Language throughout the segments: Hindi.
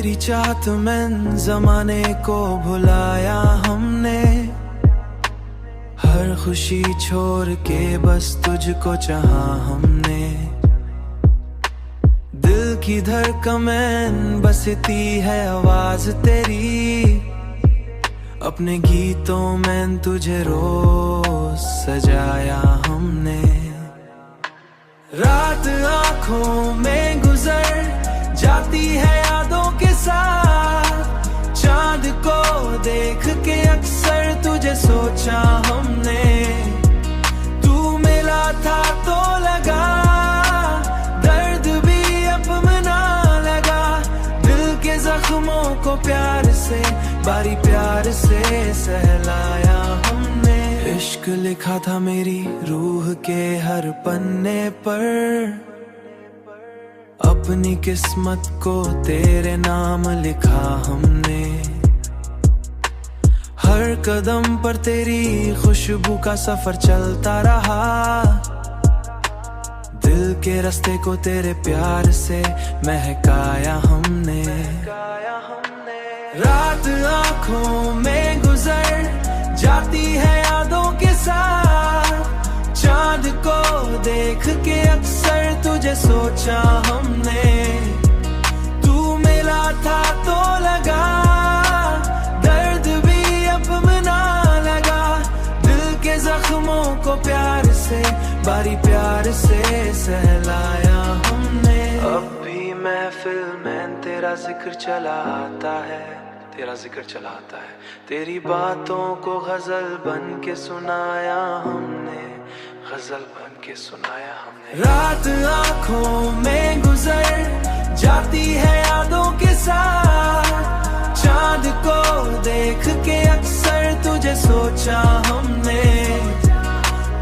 तेरी चाहत में जमाने को भुलाया हमने, हर खुशी छोड़ के बस तुझको चाहा हमने। दिल की धड़कन बसती है आवाज तेरी, अपने गीतों में तुझे रोज सजाया हमने। रात आंखों में गुजर जाती है यादों के साथ, चांद को देख के अक्सर तुझे सोचा हमने। तू मिला था तो लगा दर्द भी अपना लगा, दिल के जख्मों को प्यार से बारी प्यार से सहलाया हमने। इश्क लिखा था मेरी रूह के हर पन्ने पर, अपनी किस्मत को तेरे नाम लिखा हमने। हर कदम पर तेरी खुशबू का सफर चलता रहा, दिल के रास्ते को तेरे प्यार से महकाया हमने। रात आंखों में गुजर जाती है यादों के साथ, चांद को देख के अक्सर तुझे सोचा हमने। तू मिला था तो लगा दर्द भी अपना लगा, दिल के जख्मों को प्यार से बारी प्यार से सहलाया हमने। अब भी महफिल में तेरा जिक्र चला आता है, तेरा जिक्र चला आता है, तेरी बातों को गजल बन के सुनाया हमने, गजल बन के सुनाया हमने। रात आंखों में गुजर जाती है यादों के साथ, चांद को देख के अक्सर तुझे सोचा हमने।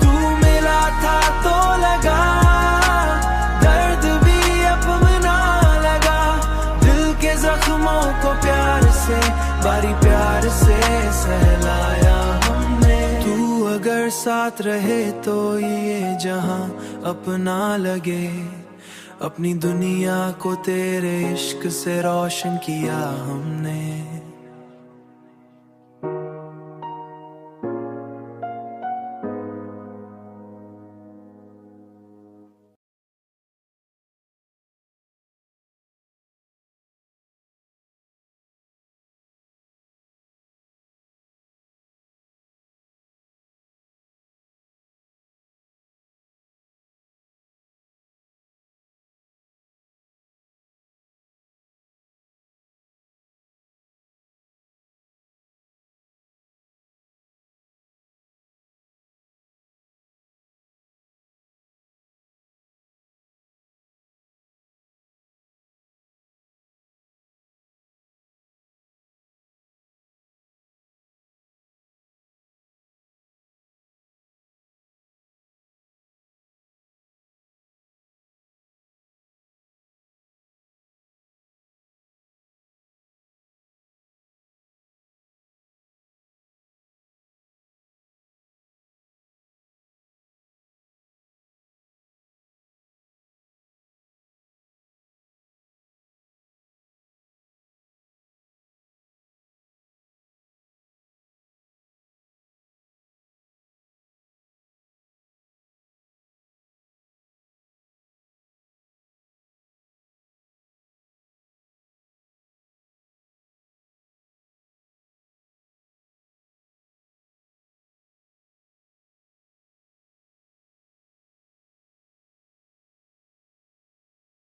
तू मिला था तो लगा दर्द भी अपना लगा, दिल के जख्मों को प्यार से बारी प्यार से सहलाया हमने। तू अगर साथ रहे तो ये जहां अपना लगे, अपनी दुनिया को तेरे इश्क से रोशन किया हमने।